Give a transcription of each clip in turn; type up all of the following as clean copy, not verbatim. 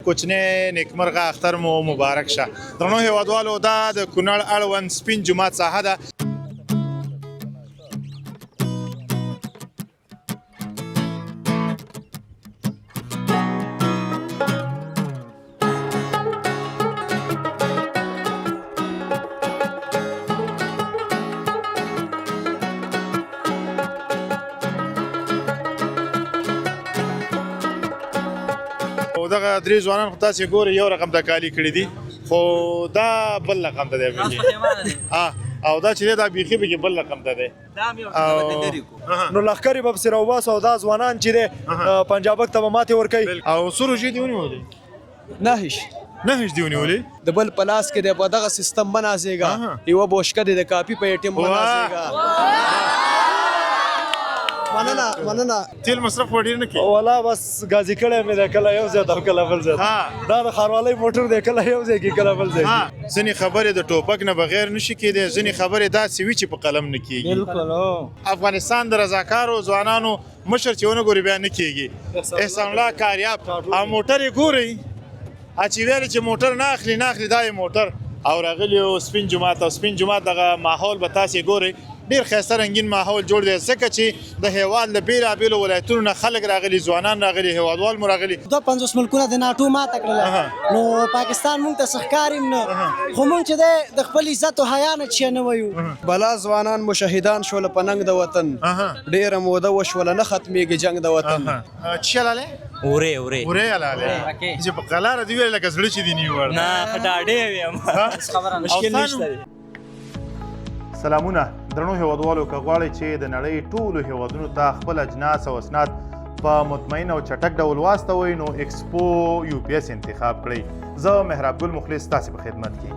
کوچنی نیکمرغه اختر مو مبارک شه. درنو هیوادوالو دا د کونړ اړوند سپین جومات ساحه ده. دغه درې ځوانان خو تاسې ګورئ یو رقم د کالي کړي دي خو دا بل رقم ته دی او دا چې دی دا بیخي پکې بل رقم ته دی نو لښکر یې به پسې راوباسو او دا ځوانان چې دی پنجابک ته به ماتې ورکوي. او څو روژې دې ونیولې؟ 9 دې ونیولې؟ د بل په لاس کې دی په دغه سیستم بنازېږه یوه بوشکه دی د کاپي په ایټم بنازېږه. مننه. تیل مصرف خو ډېر نه کوي؟ والله بس ګازي کړی مې دی کله یو ځای او کله بل ځای. دا د ښاروالۍ موټر دی کله یو ځای کې کله بل ځای. ځینې خبرې د ټوپک نه بغیر نشي کېدی، ځینې خبرې داسې وي چې په قلم نه کېږي. افغانستان د رضاکارو ځوانانو مشر چې ونه ګوري بیا نه کېږي. احسان الله کاریاب او موټر یې ګورئ چې ویل چې موټر نه اخلي دا یې موټر او راغلی سپین جومات او سپین جومات دغه ماحول به تاسې ګورئ ډېر ښایسته رنګین ماحول جوړ دی ځکه چې د هېواد له بېلابېلو ولایتونو نه خلک راغلي، ځوانان راغلي، هېوادوال مو راغلي. 50 ملکونه د ناټو ماته کړله نو پاکستان مونږ ته څه ښکار هم نه خو مونږ چې دی د خپل عزت و حیا نه چې نه ویو. بلا ځوانان مو شهیدان شول په ننګ د وطن ډېره موده وشوله نه ختمېږي جنګ د وطن. چې لاله اورې لاله چې په قلاره دی ویل لکه زړه چې دی نیو ور نه خټاډې ویم مشکل نشته. سلامونه درنو هیوادوالو، که غواړئ چې د نړۍ ټولو هیوادونو ته خپل اجناس او اسناد په مطمئن او چټک ډول واستوئ نو ایکسپو UPS انتخاب کړئ. زه مهراب ګل مخلص تاسې په خدمت کې.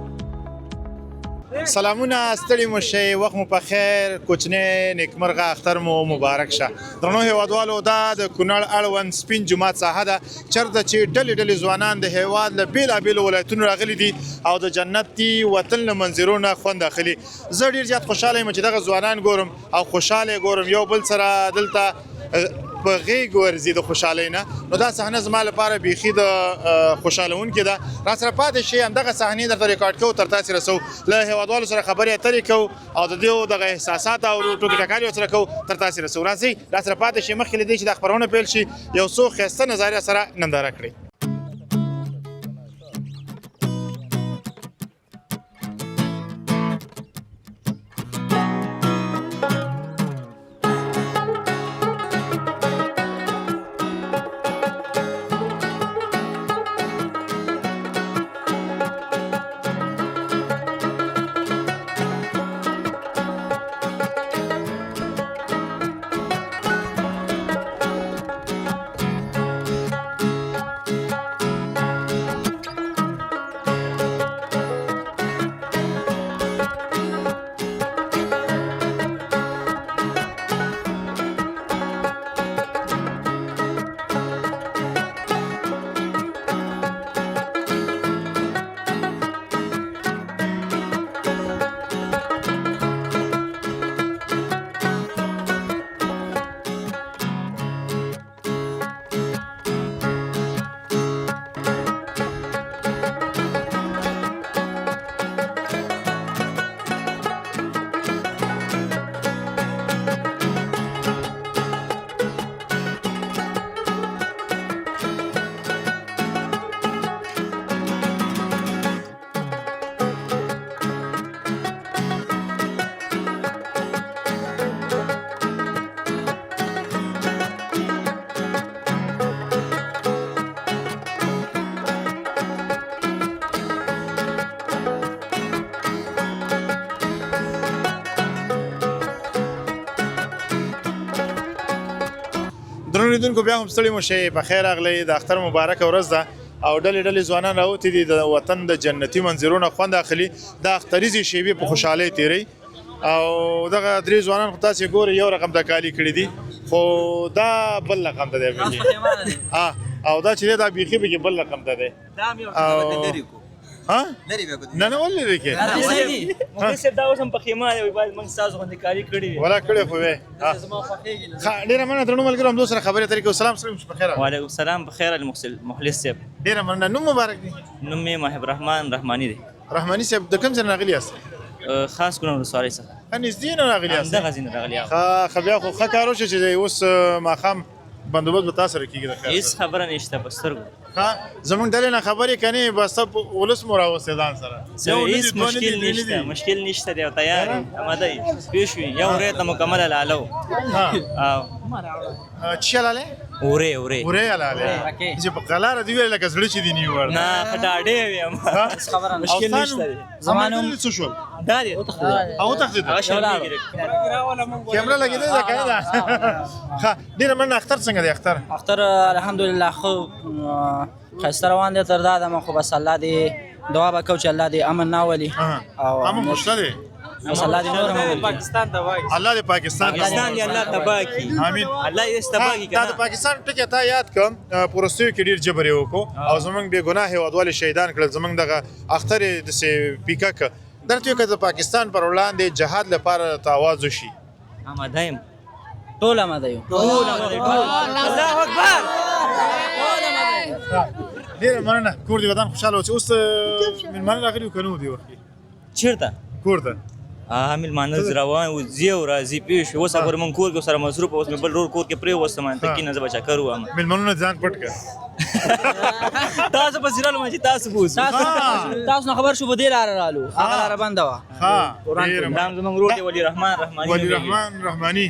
سلامونه، ستړي مو شئ، وخت مو په خیر، کوچنی نیکمرغه اختر مو مبارک شه. درنو هیوادوالو دا د کونړ اړوند سپین جومات ساحه ده چېرته چې ډلې ځوانان د هیواد له بېلابېلو ولایتونو راغلي دي او د جنتي وطن له منظرو نه خوند اخلي. زه ډېر زیات خوشحاله یم چې دغه ځوانان ګورم او خوشحاله ګورم یو بل سره دلته په غېږ ورځي د خوشحالۍ نه. نو دا صحنه زما لپاره بیخي د خوشحالونکې ده. را سره پاتې شئ، همدغه صحنې درته ریکارډ کوو، تر تاسې رسوو، له هېوادوالو سره خبرې اترې کوو او د دې دغه احساسات او ټوکې ټکالې ورسره کوو، تر تاسې رسوو. راځئ را سره پاتې شئ، مخکې له دې چې دا خپرونه پیل شي یو څو ښایسته نظارې سره ننداره کړئ. درنو لیدونکو، بیا هم ستړي مو شئ، په خیر راغلی. د اختر مبارکه ورځ ده او ډلې ځوانان راوتي دي د وطن د جنتي منظرو نه خوند اخلي، د اختریزې شیبې په خوشحالۍ تېروي. او دغه درې ځوانان خو تاسې ګورئ یو رقم د کالي کړي دي خو دا بل رقم ته دی او دا چې دی دا بیخي پکې بل رقم ته دی. ها نه نه ولې لري کې مخکې صاحب دا اوس هم په خیمه دی باید موږ ستاسو غوندې کاري کړې وي ولا کړې خو وې ډېره مننه درنو ملګرو همدو سره خبرې اترې کوو سلام سلام په خیر وعلیکم السلام بخیر المخلص صاحب ډېره مننه نوم مبارک دی نوم مې محب رحمان رحماني دی رحماني صاحب د کوم ځای نه راغلي یاست خاص ګرام ولسوالۍ څخه نږدې نه راغلي یاست همدغه ځای نه راغلی یم. ښه بیا خو ښه کار وشو چې اوس ماښام بندوبست به تا سره کېږي د خیر هېڅ خبره نشته په سترګو زمونږ ډلې نه خبرې کنې بس ته ولس مو راوستې ځان سره هېڅ مشکل نشته مشکل نشته دی او تیار یم اماده یې پوه شوې یو ورې ته مکمله لاله و چی لاله ورې ورې لاله چې په قلاره دی ویل لکه زړه چې دی نیو ورته نه ښه ډاډې ویم مشکل نشته دی زما نوم څه شول دا دی او تخدید هغه شرمېږي کیمرا لګېدې ده کنه دا ښه ډېره مننه اختر څنګه دی اختر الحمدلله خو ښایسته روان دی تر دا دمه خو بس الله دې دعا به کوو چې الله دې امن راولي او امن خو شته دی بس الله دې نور هم پاکستان تباه کړي الله دې پاکستان پاکستان دې الله تباه کړي امين الله دې تباه کړي دا د پاکستان ټکی ته یاد کوم پرستیو کې ډیر جبر یې وکړو او زمونږ بې ګناه هیوادوال شهیدان کړل زمونږ دغه اختر یې داسې پیکک درته یو که د پاکستان پر وړاندې جهاد لپاره ته آواز وشي آماده یم ټول آماده یو الله اکبر ډېره مننه کور دې ودان خوشحاله اوسې اوس مېلمانه راغلي وو که نه وو دې وخت کې چېرته کور ته مېلمانه روان و ځي او راځي پوه شوې اوس خبره مونږ کور کې سره مصروف اوس مې بل ورور کور کې پرېوستم ته کینه زه به چکر ووایم مېلمنونه ځان پټ کړه تاسو په زیرا لمه چې تاسو بوز تاسو نه خبر شو په دې لاره رالو هغه لاره بنده وه دام زمونږ ورور دی ولی رحمان رحماني ولی رحمان رحماني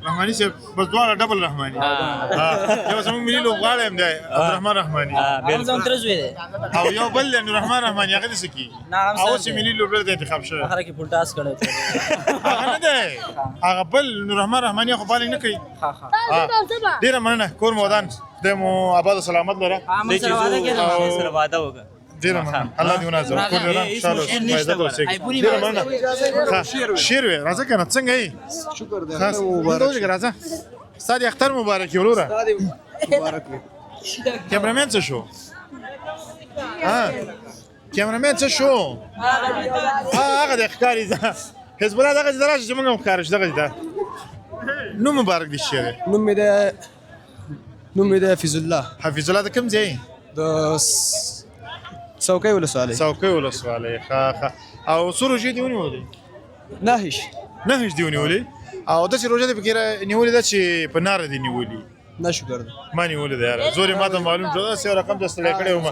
رحماني صاحب بس دواړه ډبل رحماني یو زموږ ملي لوبغاړی هم دی عبدالرحمن رحماني هغه زموږ تره زوی دی او یو بل دی نور رحمان رحماني هغه دې څه کي اوس یې ملي لوبډله ته انتخاب شوی هغه کې پولټاس کړی هغه نه دی هغه بل نور رحمان رحماني خو بالینګ نه کوي ډېره مننه کور مو ودان خدای مو آباد و سلامت لره دی چې زه سره واده وکړه ډېره مننه الله دې ونازوي کور دې ودان خوشحاله اوسې فایده ته اوسېږي ډېره مننه شیر وې راځه که نه څنګه یې شکر دی خاص مبارک راځه ستا دې اختر مبارک وي وروره مبارک وي کیمرامین څه شو کیمرامین څه شو هغه د ښکاري حزب الله دغه ځای ته راشه چې موږ هم ښکاره شو دغه ځای ته نوم مبارک دې شی دی نوم مې دی حفیظ الله حفیظ الله د کوم ځای د څوکۍ ولسوالۍ څوکۍ ولسوالۍ ښه او څو روژې دې ونیولې نهش دې ونیولې او داسې روژه دې پکې نیولې ده چې په ناره دې نیولې نه شکر دی ما نیولې ده یاره زور یې ما ته معلوم شو داسې یو رقم ته ستړی کړی وم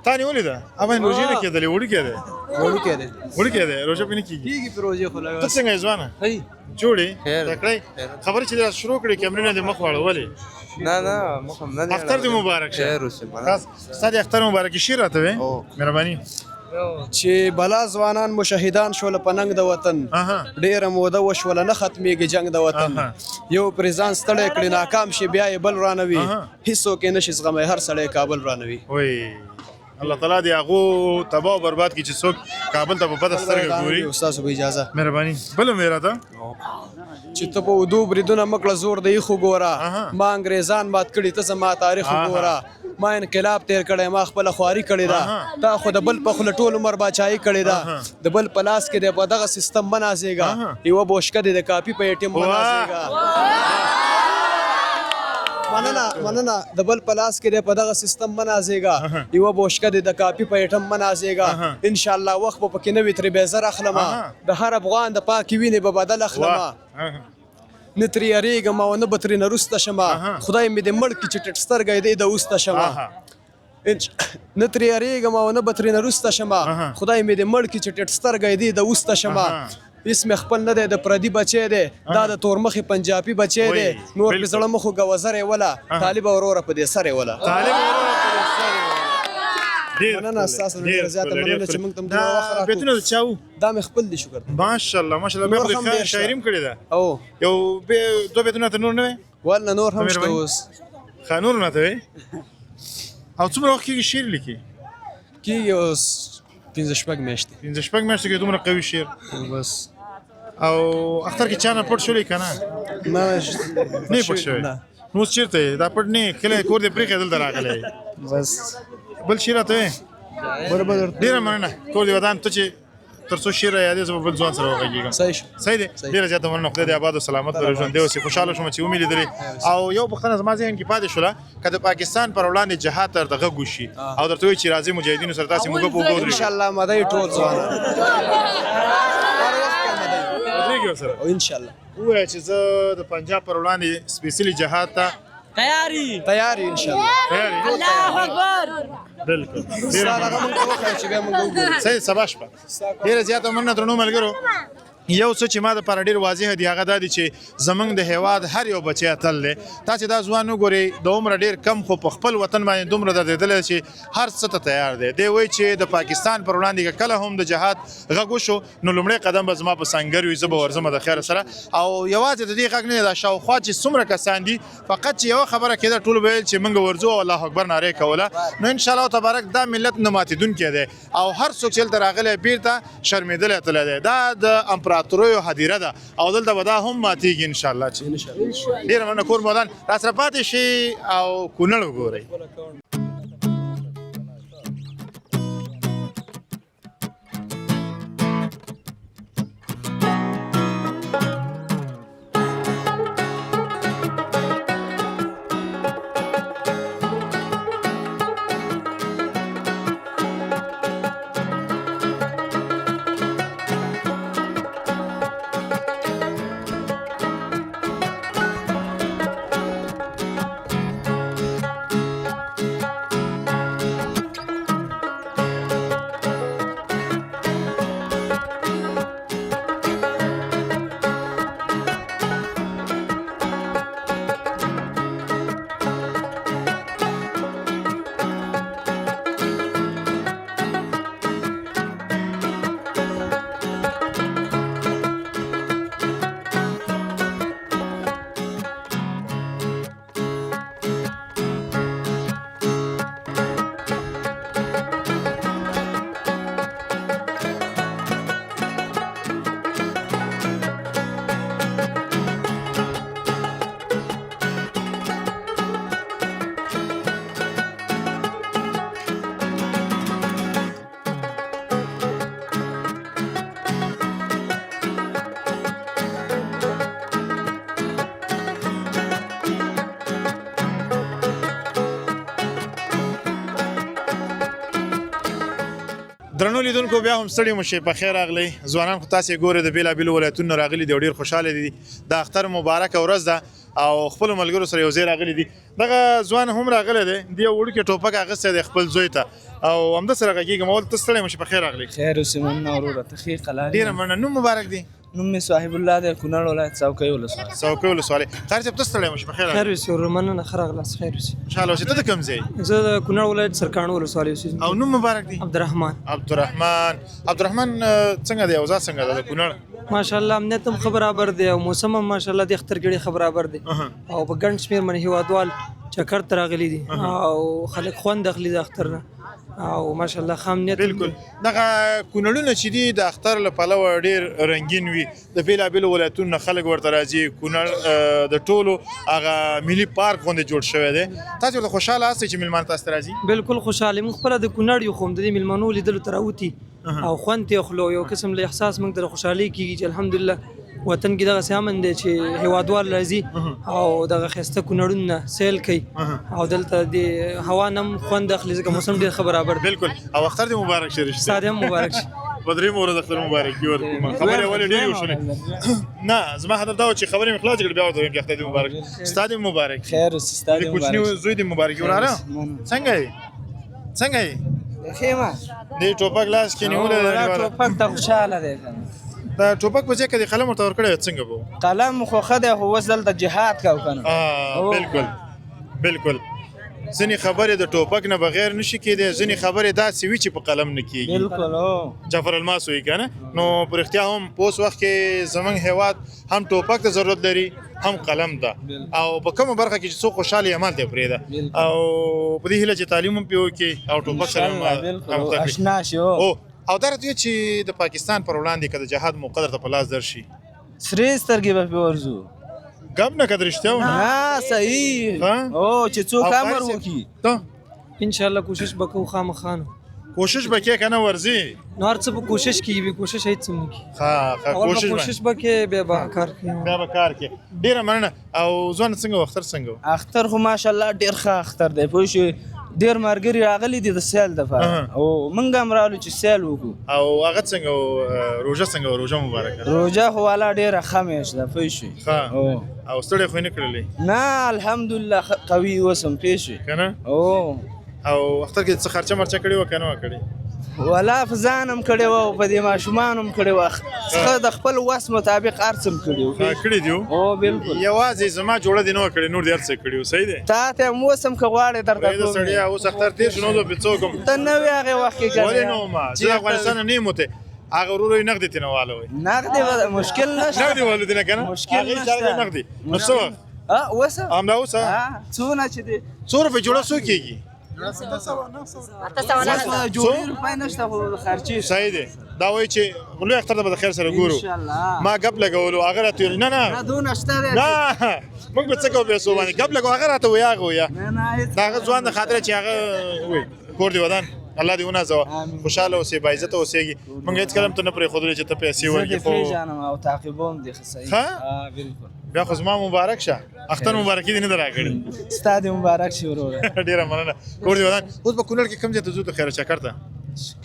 تا نیولې ده اما روژې نه کېدلې وړوکی دی وړوکی دی روژه پې نه کېږي په روژې خو ته څنګه یې ځوانه جوړې تکړی خبرې چې دې شروع کړې کیمرې نه دې مخ واړولې نه مخم نه اختر دې مبارک شه ستا دې اختر مبارک شي راته وې مهرباني چې بلا ځوانان مو شهیدان شول په ننګ د وطن ډېره موده وشوله نه ختمېږي جنګ د وطن یو پرې ځان ستړی کړي ناکام شي بیا یې بل رانوي هېڅوک یې نشي زغمی هر سړی کابل رانوي وای الله تعالی دې هغو تباه او برباد کړي چې څوک کابل ته په بده سترګه ګوري ستاسو په اجازه مهرباني بل هم یې راته چې ته په اردو بریدونه مکړه زور د ایښو ګوره ما انګریزان مات کړي ته زما تاریخ وګوره ما انقلاب تیر کړی ما خپله خواري کړې ده تا خو د بل په خوله ټول عمر باچایي کړې ده د بل په لاس کې دی په دغه سیستم مه نازېږه یوه بوشکه دی د کاپي په ایټم مه نازېږه مننه د بل په لاس کې دی په دغه سیستم مه نازېږه یوه بوشکه دی د کاپي په ایټم مه نازېږه انشاءالله وخت به پکې نه وي ترې بې زر اخلمه د هر افغان د پاکې وینې به بدل اخلمه نه ترې یریږم او نه به ترې نه رسته شمه خدای مې دې مړ کړي چې ټټ سترګی دی د اوسته شمه نه ترې یریږم او نه به ترې نه رسته شمه خدای مې دې مړ کړي چې ټټ سترګی دی د اوسته شمه اسم خپل نه دی د پردي بچی دی دا د تورمخې پنجابي بچی دی نور پې زړه مخو ګوزرې وله طالب وروره په دې سرې وله مننه ستاسو ډېره زیاته مننه چې موږ ته دومره وخت راکړو بیتونه د چا وو دا مې خپل دي شکر ماشاءالله ماشاءالله بیا خو دې شاعري هم کړې ده او یو دوه بیتونه ته نور نه وی والله نور هم شته اوس ښه نور نه ته وی او څومره وخت کېږي شعر لیکي کېږي اوس 15 میاشتې 15 میاشتې کې دومره قوي شعر بس او اختر کې چا نه پټ شولی که نه نه پټ شوی نو اوس چېرته یې دا پټ نه یې کلی کور دې پرېښی دلته راغلی بس بل شي راته وی ډیره مننه کور دې ودان ته چې تر څو شعر یادې زه به بل ځوان سره وغږېږم صحیح دی ډېره زیاته مننه خدای دې آباد او سلامت لري ژوندی اوسې خوشحاله شوم چې ومې لیدلې او یو پوښتنه زما ذهن کې پاتې شوله که د پاکستان پر وړاندې جهاد ته غږ وشي او درته وایي چې راځئ مجاهدینو سره تاسې موږ په اوبو ودرېږو انشاءالله مدی ټول ځوانان هر وخت کې مدی ودرېږي ورسره انشاءالله ووایه چې زه د پنجاب پر وړاندې سپېڅلي جهاد ته تیاری انشاءالله الله اکبر بالکل صحیح سبا شپه ډېره زیاته مننه درنو ملګرو یو څه چې ما دپاره ډېر واضحه دی هغه دا دی چې زموږ د هیواد هر یو بچی اتل دی تاسې دا ځوان وګورئ د عمره ډېر کم خو په خپل وطن باندې دومره دردېدلی چې هر څه ته تیار دی دی وایي چې د پاکستان پر وړاندې که کله هم د جهاد غږ وشو نو لومړی قدم به زما په سنګر وي زه به ورځمه د خیره سره او یوازې د دې غږ نه دی دا شاوخوا چې څومره کسان دي فقط چې یوه خبره کېده ټولو به ویل چې موږ ورځو او الله اکبر نارې کوله نو انشاءالله تبارک دا ملت نه ماتېدونکی دی او هر څوک چې هلته راغلی بېرته شرمېدلی تللی دی دا د امپراتوریو هدیره ده او دلته به دا هم ماتېږي انشاءالله چې ډېره مننه کور مودان راسره پاتې شي او کونړ وګورئ درنو لیدونکو بیا هم ستړي مو شئ په خیر راغلی ځوانان خو تاسې ګورئ د بېلابېلو ولایتونو نه راغلي دي او ډېر خوشحاله دي د اختر مبارکه ورځ ده او خپلو ملګرو سره یو ځای راغلي دي دغه ځوان هم راغلی دی د یو وړوکې ټوپک اخیستی دی خپل زوی ته او همداسې راغږېږم اول ته ستړی مو شي په خیر راغلی خیر اوسې مننه وروره ته ښې قلاري ډېره مننه نوم مبارک دی نوم مې صاحب الله دی کونړ ولایت څوکۍ ولسوالۍ څوکۍ ولسوالۍ خیر صاحب ته ستړی مو شي په خیر خیر اوسې ورور مننه ښه راغلاست خیر اوسې خوشحاله اوسې ته د کوم ځای زه د کونړ ولایت سرکاڼو ولسوالۍ اوسېږم او نوم مبارک دی عبدالرحمن عبدالرحمن څنګه دی اوضاع څنګه ده د کونړ ماشاءالله امنیت هم ښه برابر دی او موسم هم ماشاءالله د اخترګړي ښه برابر دی او په ګڼ شمېر باندې هېوادوال چکر ته راغلي دي او خلک خوند اخلي د اختر نه او ماشاءالله ښه امنیت بالکل دغه کونړونه چې دي د اختر له پلوه ډېر رنګین وي د بېلابېلو ولایتونو نه خلک ورته راځي کونړ د ټولو هغه ملي پارک غوندې جوړ شوی دی تاسې ورته خوشحاله هستئ چې میلمانه تاسو ته راځي بالکل خوشحاله موږ خپله د کونړ یو خو د دې میلمنو لیدلو ته راوتي او خوند ترې اخلو یو قسم له احساس موږ ته د خوشحالۍ کېږي چې الحمدلله وطن کې دغسې امن دی چې هېوادوال راځي او دغه ښایسته کونړونه سیل کوي او دلته د هوا نه هم خوند اخلي ځکه موسم ډېر ښه برابر دی بالکل او اختر دې مبارک شي رښتیا ستا دې هم مبارک شي په درېیمه ورځ اختر مبارک دي ورکوم خبرې ولې ډېرې وشولې نه زما هدف دا و چې خبرې مې خلاصې کړې بیا ورته وایم چې اختر دې مبارک ستا دې مبارک خیر اوسې ستا دې کوچني زوی دې مبارک وراره څنګه یې څنګه یې خیمه دې ټوپک لاس کې نیولی دی ټوپک ته خوشحاله دی دا ټوپک په ځای کې دې قلم ورته ورکړی څنګه به قلم خو ښه دی خو اوس دلته جهاد کوو که نه بالکل ځینې خبرې د ټوپک نه بغیر نشي کېدی ځینې خبرې داسې وي چې په قلم نه کېږي بالکل جعفر الماس وایي که نه نو په رښتیا هم په اوس وخت کې زموږ هېواد هم ټوپک ته ضرورت لري هم قلم ته او په کومه برخه کې چې څوک خوشحاله یې همالته یې پرېږده او په دې هیله چې تعلیم هم پرې وکړي او ټوپک سره اشنا شي او دا راته چې د پاکستان پر وړاندې که د جهاد موقع درته په لاس درشي سرې سترګې به پرې ورځو ګم نه که د رښتیا نه صحیح او چې څوک امر وکړي ته انشاءالله کوشش به کوو خامخا کوشش به کې کنه ورزي نو هر څه په کوشش کیږي کوشش هیڅ څه نه کوي ها کوشش کوشش به کې بیا به کار کوي بیا به کار کې ډیره مننه او ځوان څنګه اختر څنګه اختر خو ماشاءالله ډیر ښه اختر دی پوه شو ډیر مرګري راغلي دي د سیل دپاره او موږ هم راغلو چې سیل وکړو او هغه څنګه روژه څنګه روژه مبارکه روژه خو والا ډیره ښه میاشت ده پوه شوې او ستړی خو یې نه کړلې نه الحمدلله قوي اوس هم پوه شوې که نه او اختر کې څه خرچه مرچه کړې وه که نه وه کړې ولا په ځان هم کړې وه او په دې ماشومان هم کړې وه څخه د خپل وس مطابق هر څه هم کړي وو کړي دي او بالکل یوازې زما جوړه دې نه وه کړې نور دې هر څه کړي وو صحیح دی تا ته هم اوس هم که غواړې درته د سړیا اوس اختر تېر شو نو زه پې څوک هم ته نه وې هغې وخت کې ولې نه وم زه د افغانستان نه یم وتی هغه ورورو یې نغدې تېنه واله نغدې مشکل نشته نغدې والو دې نه که نه مشکل نشته نغدې نو څه وخت اوس همدا اوس څونه چې دی څو روپۍ جوړه څو کېږي جوړې روپۍ نشته خو خرچې صحیح دی دا وایي چې لوی اختر ته به د خیر سره ګورو ما ګپ لګولو هغه راته ویل نه نه دونه شته دی نه موږ به څه کوو پیسو باندې ګپ لګو هغه راته وایي هغه وایه د هغه ځوان د خاطره چې هغه وایي کور دې ودان الله دې ونازوه خوشحاله اوسې باعزته اوسېږي موږ هېڅ کله هم ته نه پرېښودلې چې ته پیسې ورکړې خو پېژنم او تعقیبوم دې ښه صحیح بالکل بیا خو زما مبارک شه اختر مبارکي دې نه ده راکړې ستا دې مبارک شي وروره ډېره مننه کور دې ودان اوس په کونړ کې کوم ځای ته ځو د خیره چکر ته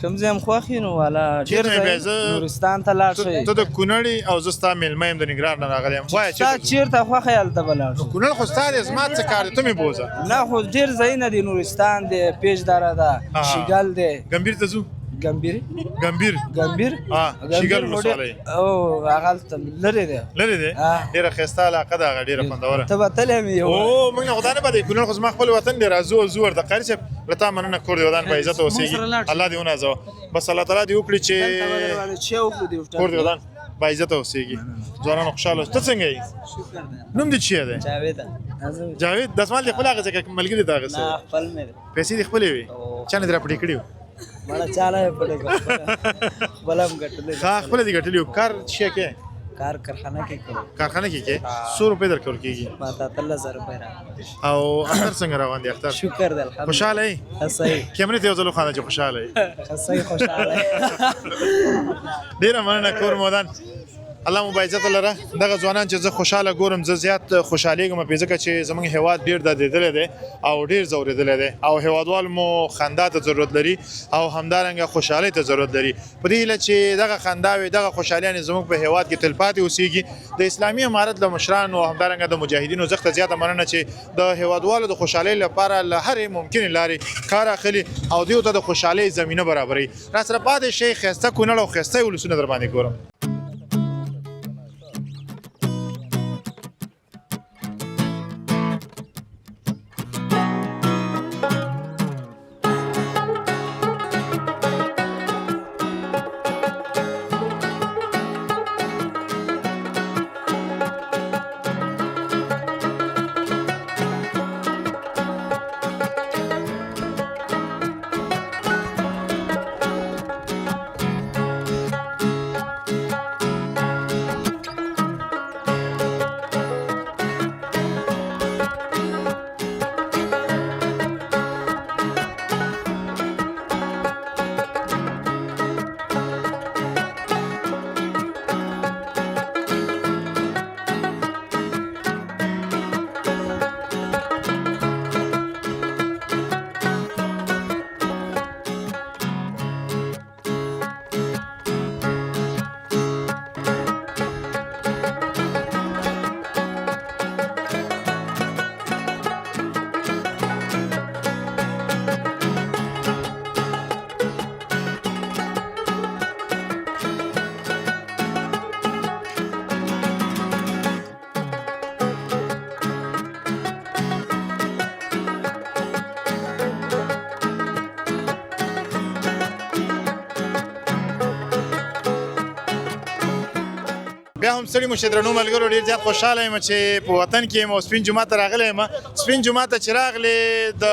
کوم ځای هم خوښ یې نو والا ډېر ځای نورستان ته لاړ شئ ته د کونړ او زه ستا میلمه یم د ننګرهار نه راغلی یم وایه ستا چېرته خوښه یې هلته به لاړ شو کونړ خو ستا دی زما څه کار دی ته مې بوځه نه خو ډېر ځایونه دي نورستان دی پیج دره ده شیګل دی ګمبیر ته ځو ګمبیر ګمبیر شیګل ولسوالۍ او هغه هلته لرې دی لرې دی ډېره ښایسته علاقه ده هغه ډېره خوندوره ته به تللی مې یو او موږ نه خو دا نه بدی کونړ خو زما خپل وطن دی راځو زو ورته قاري صاحب له تا مننه کور دې ودان په عزت اوسېږي الله دې ونازوه بس الله تعالی دې وکړي چې کور دې ودان په عزت اوسېږي ځوانانو خوشحاله اوسه ته څنګه یې نوم دې چی دی جاوید دسمال دې خپل هغه ځای کې ملګري ته اخیستی نه خپل مې دی پیسې دې خپلې وي چا نه دې راپټې کړي وو مړه چا نه یې پټې کړو خپل هم ګټلې ښه خپله دې ګټلي وو کار څه کې کار کارخانه کې کوم کارخانه کې کې 100 روپۍ درکول کېږي ما ته 13,000 روپۍ راغلي او اختر څنګه روان دی اختر شکر دی الحمدلله خوشحاله یې صحیح کیمرې ته یو ځل وخانده چې خوشحاله یې صحیح خوشحاله ډېره مننه کور مودان الله مو باعزته لره دغه ځوانان چې زه خوشحاله ګورم زه زیات خوشحالېږم پې ځکه چې زموږ هېواد ډېر دردېدلی دی او ډېر ځورېدلی دی او هېوادوال مو خندا ته ضرورت لري او همدارنګه خوشحالۍ ته ضرورت لري په دې هیله چې دغه خنداوې دغه خوشحالیانې زموږ په هېواد کې تلپاتې اوسېږي د اسلامي امارت له مشرانو او همدارنګه د مجاهدینو زښته زیاته مننه چې د هېوادوالو د خوشحالۍ لپاره له هرې ممکنې لارې کار اخلي او دوی ته د خوشحالۍ زمینه برابروي راسره پاتې شئ ښایسته کونړ او ښایسته ولسونه در باندې ګورم بیا هم ستړي مو شه درنو ملګرو ډېر زیات خوشحاله یم چې په وطن کې یم او سپین جومات ته راغلی یم سپین جومات ته چې راغلې د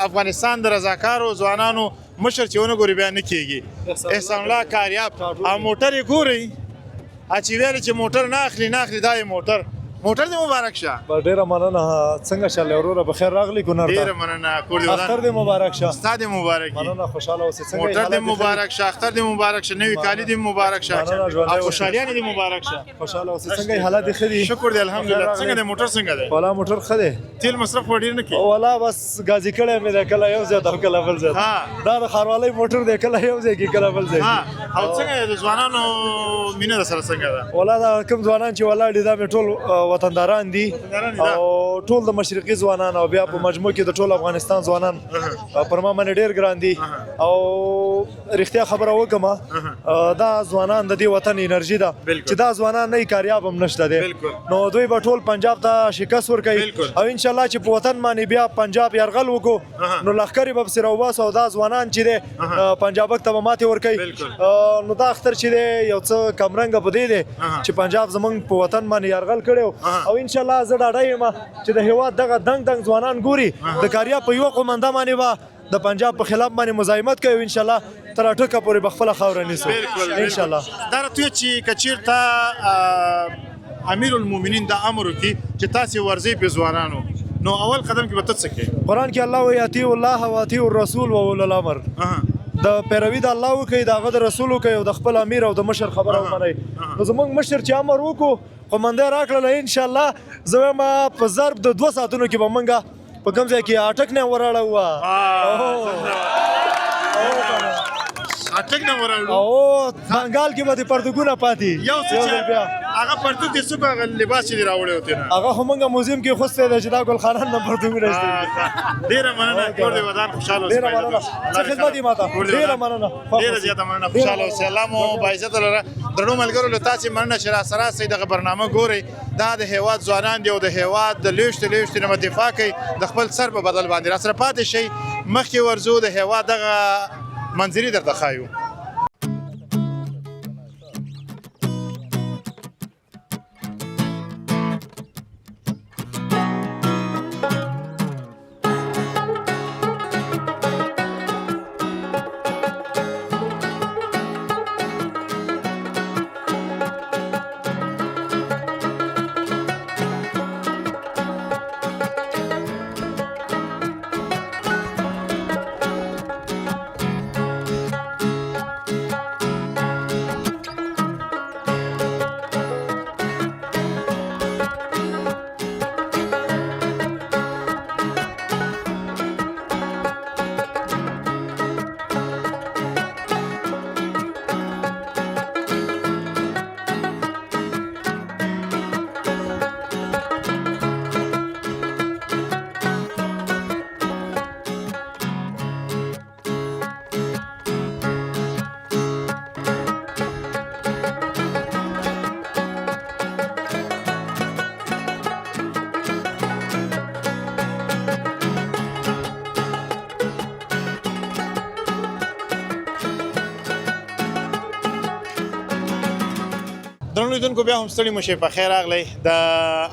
افغانستان د رضاکارو ځوانانو مشر چې ونه ګوري بیا نه کېږي احسان الله کاریاب او موټر یې ګورئ چې ویلې چې موټر نه اخلي دا یې موټر موټر دې مبارک شه. ډیره مننه. څنګه چلې وروره بخیر راغلی کونړ ته؟ ډیره مننه. کور دې اختر دې مبارک شه. ستا دې مبارک. مننه خوشاله اوسې. څنګه موټر دې مبارک شه، اختر دې مبارک شه، نوی کالی دې مبارک شه، او خوشحالیانې دې مبارک شه. خوشاله اوسې. څنګه حالات ښه دي؟ شکر دې الحمدلله. څنګه دې موټر څنګه دی؟ والا موټر ښه دی. تیل مصرف ډیر نه کوي؟ والا بس غازی کړی مې دی، کله یو ځای ته کله بل ځای ته. دا د ښاروالۍ موټر دی، کله یو ځای کې کله بل ځای کې. او څنګه د ځوانانو مینه درسره څنګه ده؟ والا دا کوم ځوانان چې ولاړ دي دا مې ټول وطنداران دي او ټول د مشرقي ځوانان او بیا په مجموع کې د ټول افغانستان ځوانان پر ما باندې ډېر ګران دي. او رښتیا خبره وکړم دا ځوانان د دې وطن انرژي ده چې دا ځوانان نه کاریاب هم نشته دی، نو دوی به ټول پنجاب ته شکست ورکوي او انشاءالله چې په وطن باندې بیا پنجاب یرغل وکړو نو لښکرې به پسې راوباسو او دا ځوانان چې دی پنجابک ته به ماتې ورکوي. نو دا اختر چې دی یو څه کمرنګه په دې دی چې پنجاب زمونږ په وطن باندې یرغل کړی او انشاءالله زه ډاډه یم چې د هېواد دغه دنګ دنګ ځوانان ګوري د کاریاب په یوه قومنده باندې به د پنجاب په خلاف باندې مزاحمت کوي انشاءالله تر ټوکه پورې به خپله خاوره نیسو انشاءالله. دا راته وایه چې که چېرته امیر المؤمنین دا امر وکړي چې تاسې ورځئ په ځوانانو نو اول قدم کې به ته څه کوې؟ قرآن کې الله وایي اطیعوا الله و اطیعوا الرسول و اولي الامر. د پیروي د الله وکړئ، د هغه د رسول وکړئ او د خپل امیر او د مشر خبره ومنئ. نو زموږ مشر چې امر وکړو قومندۍ راکړله انشاءالله زه وایم په ضرب د 2 ساعتونو کې به موږ په کوم ځای کې اټک نه وراړو اټک نه وراړو او بنګال کې به د پرتګونه پاتې یو څه چې هغه پرتګ دې څوک هغه لباس چې دې راوړی وتی نه هغه خو موږ موزیم کې خوستی دی چې دا ګل خانان نه پرتګونه ایستلي. ډېره مننه. کور دې ودان خوشحاله اوسې. ډېره مننه. څه خدمت یې ماته. ډېره مننه. ډېره زیاته مننه. خوشحاله اوسې. الله مو باعزته لره. درنو ملګرو له تاسې مننه چې راسره راسئ دغه برنامه ګورئ. دا د هېواد ځوانان دي او د هېواد د لویشتې نه دفاع کوي د خپل سر په بدل باندې. راسره پاتې شئ، مخکې ورځو د هېواد دغه منظرې درته ښایو. درنو لیدونکو بیا هم ستړي مو شئ، په خیر راغلی. د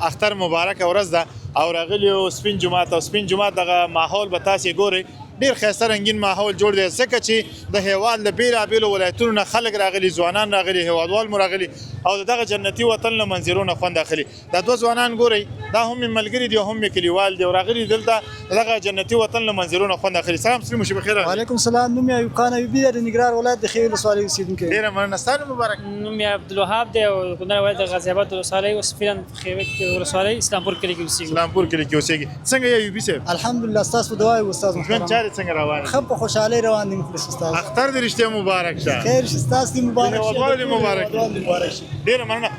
اختر مبارکه ورځ ده او راغلی یو سپین جومات او سپین جومات دغه ماحول به تاسې ګورئ ډېر ښایسته رنګین ماحول جوړ دی ځکه چې د هېواد له بېلابېلو ولایتونو نه خلک راغلي، ځوانان راغلي، هېوادوال مو راغلي او د دغه جنتي وطن له منظرو نه خوند اخلي. دا 2 ځوانان ګورئ دا هم مې ملګري دي او هم مې کلیوال دي او راغلي دلته د دغه جنتي وطن له منظرو نه خوند اخلي. سلام ستړي مو شئ، بخیر راغلي. وعلیکم السلام. نوم یې ایوب خان ایوبي دی، د ننګرهار ولایت د خیول ولسوالۍ اوسېدونکی. ډېره مننه. ستا نوم مبارک؟ نوم یې عبدالوهاب دی او کونړ ولایت د غازي آباد ولسوالۍ وسفیران خیوک ولسوالۍ اسلامپور کلي کې اوسېږي. اسلامپور کلي کې اوسېږي. څنګه یې ایوبي صاحب؟ الحمدلله ستاسو په دعا یو استاد محترم. ژوند چارې څنګه روانې دي؟ ښه په خوشحالۍ روان دي مخلص استاد. اختر دې رښتیا مبارک شه. خیر شي ستاسو دې مبارک شي. هېوادوال دې مبارک شي. ډېره مننه.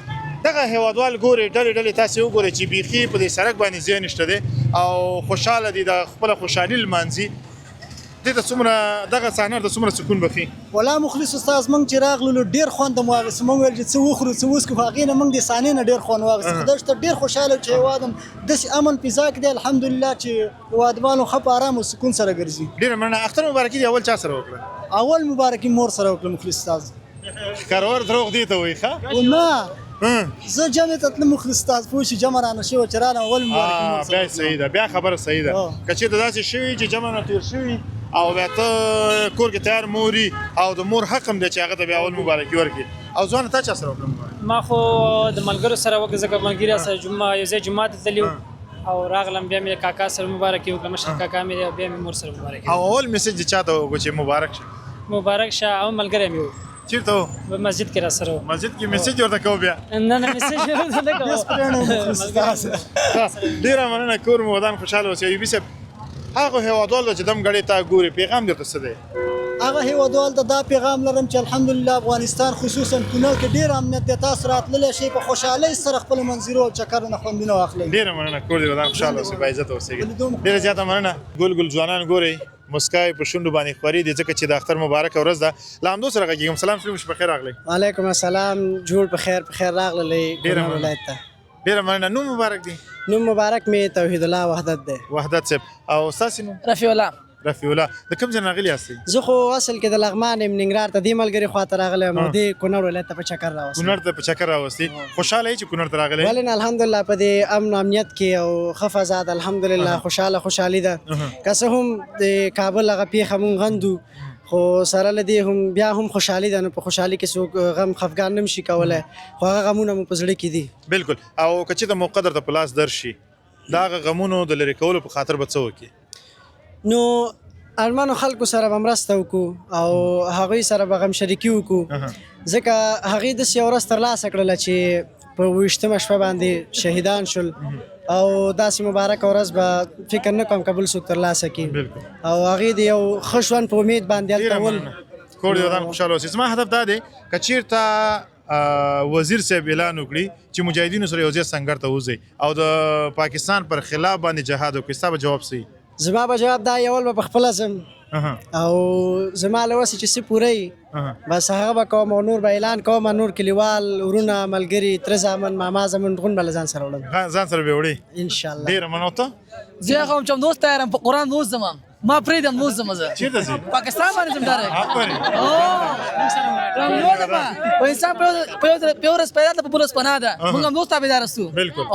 دغه هېوادوال ګورئ ډلې تاسې وګورئ چې بیخي په دې سړک باندې ځای نشته دی او خوشحاله دي د خپله خوشحالي لمانځي. دې ته څومره دغه صحنه ته څومره سکون بخي. والله مخلص استاد موږ چې راغلو ډېر خوند مو واخیست. موږ ویل چې څه وخورو څه وڅښو، هغې نه موږ د صحنې نه ډېر خوند واخیست. خدای شته ډېر خوشحاله چې هېواد هم داسې امن فضا کې دی الحمدلله چې هېوادوالو ښه په ارام او سکون سره ګرځي. ډېره مننه. اختر مبارکي دې اول چا سره وکړه؟ اول مبارکي مور سره وکړه مخلص استاد. ښکارور دروغ دې ته وایي ښه؟ نه زه جمع ته تلم مخلص استاد پوه شي جمع رانه شوی چې رانه اول مبارکي مور سره. بیا صحیح ده، بیا خبره صحیح ده. که چېرته داسې شوي چې جمع نه تېر شوي او بیا ته کور کې تیار موري او د مور حق هم دی چې هغه ته بیا اول مبارکي ورکړي. او ځوان تا چا سره وکړم ما خو د ملګرو سره وکړه ځکه ملګري سره جمعه یو ځای جمعه ته تللي او راغلم بیا مې کاکا سره مبارکي وکړه مشر کاکا مې بیا مې مور سره مبارکي او اول میسج چاته وکړو چې مبارک شه مبارک شه او ملګری مې و چیرته په مسجد کې را سره و مسجد کې میسج ورته کوو بیا نه میسج ورته نه کوم ډیره مننه کور مو ودان خوشاله اوسئ ایوبي صاحب هغه هیوادوال چې دم غړي تا ګوري پیغام درته څه دی هغه هیوادوال ته دا پیغام لرم چې الحمدلله افغانستان خصوصا کونړ کې ډیر امنیت دی تاسو راتللی شئ په خوشحالۍ سره خپل منظرو او چکرونه خوندونه واخلئ ډیره مننه کور دې ودان خوشاله اوسئ با عزت اوسئ ډیره زیاته مننه ګل ګل ځوانان ګورئ مسکای په شونډو باندې خوري دي ځکه چې د اختر مبارک ورځ ده لا همدو سره غږیږم سلام شریف په خیر راغلی وعلیکم السلام جوړ په خیر راغلی ډیره کونړ ولایت ته ډیره مننه نوم مبارک دی نوم مبارک می توحید الله وحدت دی وحدت صاحب او ستاسو نوم رفیع الله رفیع الله د کوم ځای نه راغلي یاستئ زه خو اصل کې د لغمان یم ننګرهار ته دې ملګري خواته راغلی یم دې کونړ ولایت ته په چکر راوستم کونړ ته په چکر راوستي خوشحاله یې چې کونړ ته راغلی ولې نه الحمدلله په دې امن و امنیت کې او ښه فضا ده الحمدلله خوشحالي ده که څه هم د کابل هغه پیښه مونږ غندو خو سره له دې هم بیا هم خوشحالي ده نو په خوشحالي کې څوک غم خفګان نه شي کولی خو هغه غمونه مو په زړه کې دي بالکل او که چې د موقع درته په لاس درشي د هغه غمونو د لرې کولو په خاطر به څه وکړي نو ارمانو خلکو سره به مرسته وکړو او هغوی سره به غم شریکي وکړو ځکه هغوی داسې یو ورځ ترلاسه کړله چې په 28مه شپه باندې شهیدان شول او داسې مبارکه ورځ به فکر نه کوم که بل څوک ترلاسه کړي او هغوی د یو ښه ژوند په امید باندې هلته ول کور دې ودان خوشحاله اوسئ زما هدف دا دی که چېرته وزیر صاحب اعلان وکړي چې مجاهدینو سره یو ځای سنګر ته وځئ او د پاکستان پر خلاف باندې جهاد وکړي ستا به جواب څه زما به جواب دا یول به پخپله ځم او زما له وسې چې څه پوره وي بس هغه به کوم او نور به اعلان کوم نور کلیوال ورونه ملګري تره زامن ماما زامن ټول به له ځان سره وړم ځان سره به وړې انشاءالله ډېره مننه ته زه هغه هم چې همدوس ته یم په قرآن دوست ځم ما پرېږدم دوست ځم زه چېرته ځې پاکستان باندې ځم ډایرکټ آفرین په انسان په یو ورځ پیدا ده په بل ورځ پناه ده موږ همدوس تابعدار یو بالکل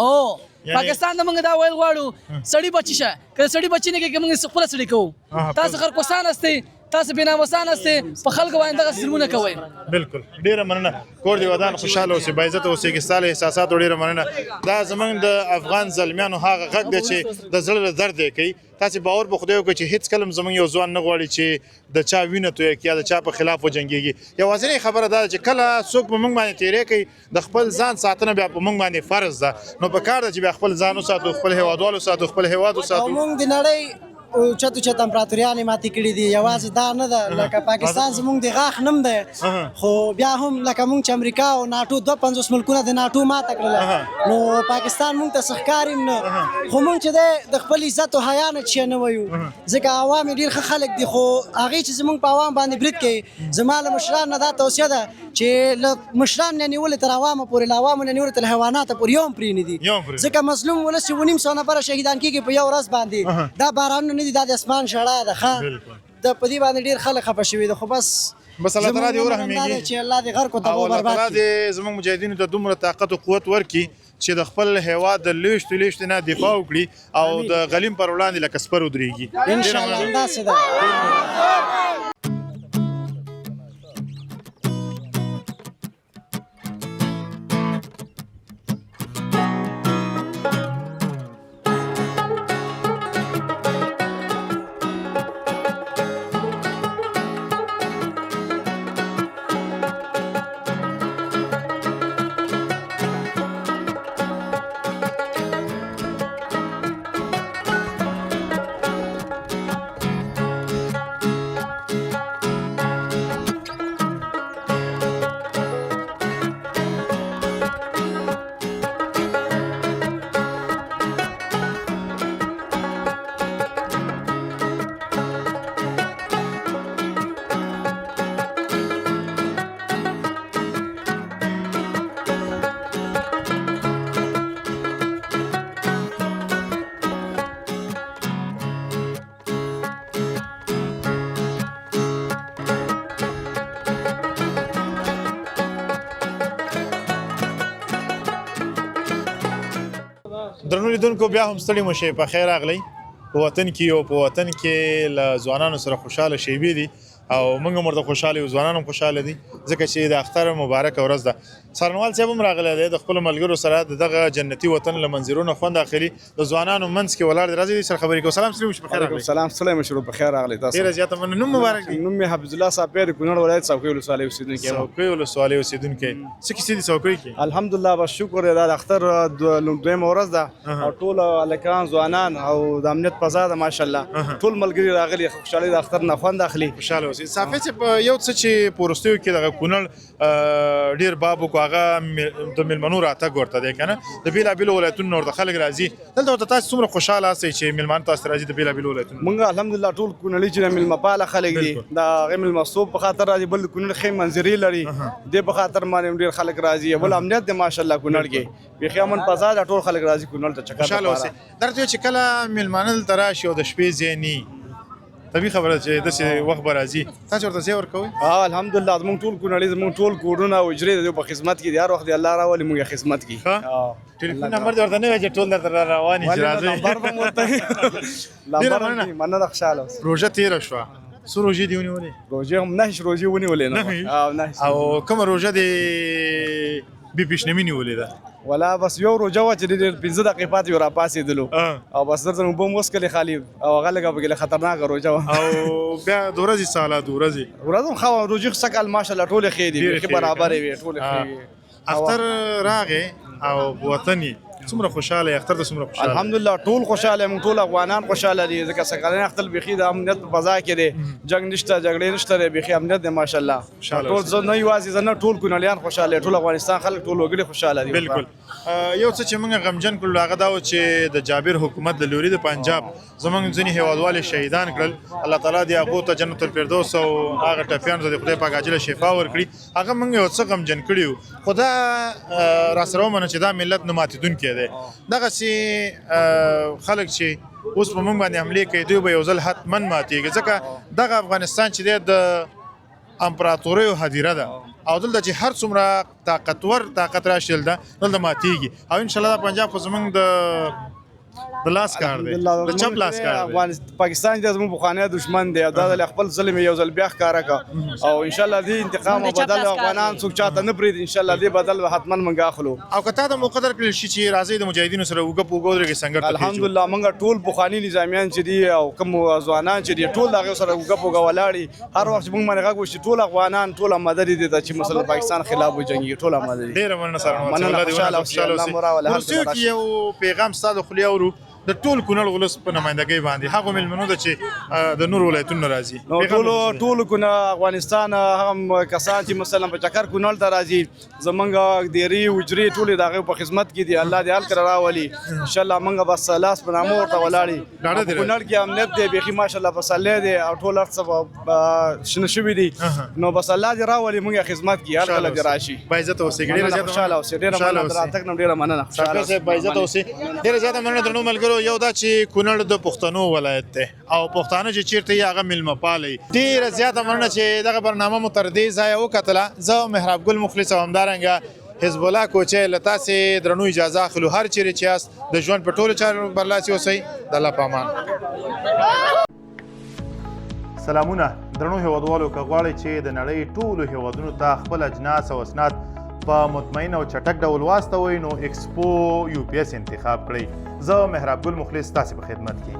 پاکستان ته موږ دا ویل غواړو سړي بچي شه که سړي بچي نه کوي موږ خپله سړي کوو تاسو خرکوسان هستئ تاسو بیناموسان هستئ په خلکو باندې دغه ظلمونه کوئ بالکل ډیره مننه کور دې ودان خوشحاله اوسئ با عزت اوسئ کې ستا له احساساتو ډیره مننه دا زموږ د افغان زلمیانو هغه غږ دی چې د زړه درد یې کوي تاسې باور په خدای وکړئ چې هېڅ کله هم زموږ یو ځوان نه غواړي چې د چا وینه تویه کړي یا د چا په خلاف وجنګېږي یوازینۍ خبره دا ده چې کله څوک په موږ باندې تېری کوي د خپل ځان ساتنه بیا په موږ باندې فرض ده نو پکار ده چې بیا خپل ځان وساتو خپل هیوادوال وساتو خپل هیواد وساتو او موږ د نړۍ چتو امپراتوریانې ماتې کړي دي یوازې دا نه ده لکه پاکستان زموږ د غاښ نوم دی خو بیا هم لکه موږ چې امریکا او ناټو 52 ملکونه د ناټو ماته کړله نو پاکستان موږ ته څه ښکار هم نه خو موږ چې دی د خپل عزت او حیا نه چې نه وایو ځکه عوام یې ډېر ښه خلک دي خو هغې چې زموږ په عوام باندې برید کوي زما له مشران نه دا توصیه ده چې له مشران نه نیولې تر عوامو پورې له عوامو نه نیولې تر حیواناتو پورې یو هم پرېنږدي ځکه مظلوم ولس چې 900 نفره شهیدان کېږي په یو ورځ باندې دا بارانونه نه دي دا د اسمان ژړا ده ښه د په دې باندې ډېر خلک خفه شوي دي خو بس الله تعالی دې ورحمېږي چې الله دې غرق او تباه برباد او الله تعالی دې زموږ مجاهدینو ته دومره طاقت او قوت ورکړي چې د خپل هیواد د لویشتو نه دفاع وکړي او د غلیم پر وړاندې لکه سپر ودرېږي انشاءالله همداسې ده درنو لیدونکو بیا هم ستړي مو شئ په خیر راغلی په وطن کې له ځوانانو سره خوشحاله شیبې دي او موږ هم ورته خوشحاله یو، ځوانان هم خوشحاله دي ځکه چې د اختر مبارکه ورځ ده. څارنوال صاحب هم راغلی دی د خپلو ملګرو سره د دغه جنتي وطن له منظرونو خوند اخلي. د ځوانانو منځ کې ولاړ دی، راځئ دې سره خبرې کوو. سلام سلیم مشر بخیر راغلی. سلام سلام مشر بخیر راغلی. تاسو ډېره زیاته مننه. نوم مبارک دی؟ نوم مې حفیظ الله صاحب د کونړ ولایت څوکۍ ولسوالۍ اوسېدونکی یم. څوکۍ ولسوالۍ اوسېدونکی. څه کیسې دي څوکۍ کې؟ الحمدلله بس شکر دی. دا د اختر دویمه ورځ ده او ټول هلکان ځوانان او د امنیت فضا ده ماشاءالله. ټول ملګري راغلي خوشحالۍ د اختر نه خوند اخلي. خوشحاله اوسئ. صافی صاحب یو څه چې په وروستیو کې دغه کونړ ډېر باب وکړو هغه د میلمنو راتګ ورته دی که نه، د بېلابېلو ولایتونو نه ورته خلک راځي. دلته ورته تاسو څومره خوشحاله یاستئ چې میلمانه تاسو ته راځي د بېلابېلو ولایتونو؟ مونږ الحمدلله ټول کونړي چې میلمه پاله خلک دي د هغې میلمستوب په خاطر راځي. بل د کونړ ښې منظرې لري دې په خاطر باندې ډېر خلک راځي. بل امنیت دی ماشاءالله کونړ کې بیخي امن فضا ده. ټول خلک راځي کونړ ته چکر خوشحاله اوسئ. درته چې کله میلمانه دلته راشي او د شپې ځای نه طبیعي خبره چې داسې وخت به راځي، تاسو ورته ځای ورکوئ؟ الحمدلله زموږ ټول کونړي زموږ ټول کورونه او حجرې د په خدمت کې دي. هر وخت الله راولي مونږ خدمت کې. ټلیفون نمبر دې ورته نه وایي چې ټول درته را روان شي راځئ؟ نمبر به مو ورته مننه خوشحاله اوسئ. روژه تېره شوه، څو روژې دې ونیولې؟ روژې هم 9 روژې ونیولې نه. او کومه روژه دې بې پیشنمي نیولې ده؟ ولا بس یو روژه وه چې ډېر 15 دقیقې پاتې وو راپاڅېدلو او بس درته اوبه مو وڅښلې خالي او هغه لږه پکې خطرناکه روژه وه. او بیا د ورځې څه حالات؟ ورځې هم ښه وه. روژې څه کال ماشاءالله ټولې ښې دي، بیخي برابرې وې ټولې ښې وې. اختر راغې او وطن یې څومره خوشحاله یې؟ اختر ته څومره خوشحاله؟ الحمدلله ټول خوشحاله یې. موږ ټول افغانان خوشحاله دي ځکه سږکالنی اختر بیخي د امنیت په فضا کې دی، جنګ نشته جګړې نشته دی، بیخي امنیت دی ماشاءالله. ټول زه نه یوازې زه نه ټول کونړیان خوشحاله دي، ټول افغانستان خلک ټول وګړي خوشحاله دي. بالکل. یو څه چې موږ غمجن کړلو هغه دا و چې د جابر حکومت د لوري د پنجاب زموږ ځینې هېوادوال شهیدان کړل. الله تعالی دې هغو ته جنت الفردوس او هغه ټپیانو ته د خدای پاک عاجله شفا ورکړي. هغه موږ یو څه غمجن کړي وو، خو دا راسره ومنه چې دا ملت نه ماتېدونکی دی. دغسې خلک چې اوس په موږ باندې حملې کوي دوی به یو ځل حتما ماتېږي، ځکه دغه افغانستان چې دی د امپراتوریو هدیره ده او دلته چې هر څومره طاقت راشي دلته ماتېږي. او انشاءالله دا پنجاب خو زموږ د لاس کار دی، د چپ لاس کار دی. پاکستان چې زموږ پخوانی دشمن دی او دا د خپل ظلم یو ځل بیا ښکاره کړه او انشاءالله دې انتقام او بدل افغانان څوک چاته نه پرېږدي. انشاءالله دې بدل به حتما موږ اخلو. او که تا ته مقدر کړل شي چې راځئ د مجاهدینو سره اوږه په اوږه ودرېږئ سنګر ته الحمدلله موږ ټول پخواني نظامیان چې دي او کوم ځوانان چې دي ټول د هغې سره اوږه په اوږه ولاړ دي. هر وخت چې موږ باندې غږ وشي ټول افغانان ټول آماده دي چې مسله پاکستان خلاف وجنګېږي. ټول آماده دي. ډېره مننه سره وروستیو کې یو پیغام ستا د خولې اورو د ټول کونړ ولس په نمایندګۍ باندې هغو میلمنو ده چې د نورو ولایتونو نه راځي. ټولو کونړ افغانستان هغه کسان چې مثلا په چکر کونړ ته راځي زمونږ ډېرې حجرې ټولې د هغې په خدمت کې دي. الله دې حل کړه راولي انشاءالله. موږ بس لاس په نامه ورته ولاړ یو. کونړ کې امنیت دی بیخي ماشاءالله پسرلی دی او ټول هر څه شنه شوي دي. نو بس الله دې راولي موږ خدمت کې هر کله دې راشي. باعزته اوسئ. ډېره خوشحاله اوسئ. ډېره مننه د راتګ نه ډېره مننه. شاکر صاحب باعزته اوسئ. ډېره زیاته مننه درنو ملګرو. یو دا چې کونړ د پښتنو ولایت دی او پښتانه چې چیرته یې هغه میلمه پاله. ډېره زیاته مننه چې دغه برنامه مو تر دې ځایه وکتله. زه محراب ګل مخلص او همدارنګه حزب الله کوچی له تاسې درنو اجازه اخلو. هر چیرې چې یاست د ژوند په ټولو چارو برلاسي اوسئ. د الله په امان. سلامونه درنو هېوادوالو. که غواړئ چې د نړۍ ټولو هېوادونو ته خپل اجناس او اسناد په مطمئن او چټک ډول واستوئ نو ایکسپو UPS انتخاب کړئ. زه محراب ګل مخلص تاسې په خدمت کې.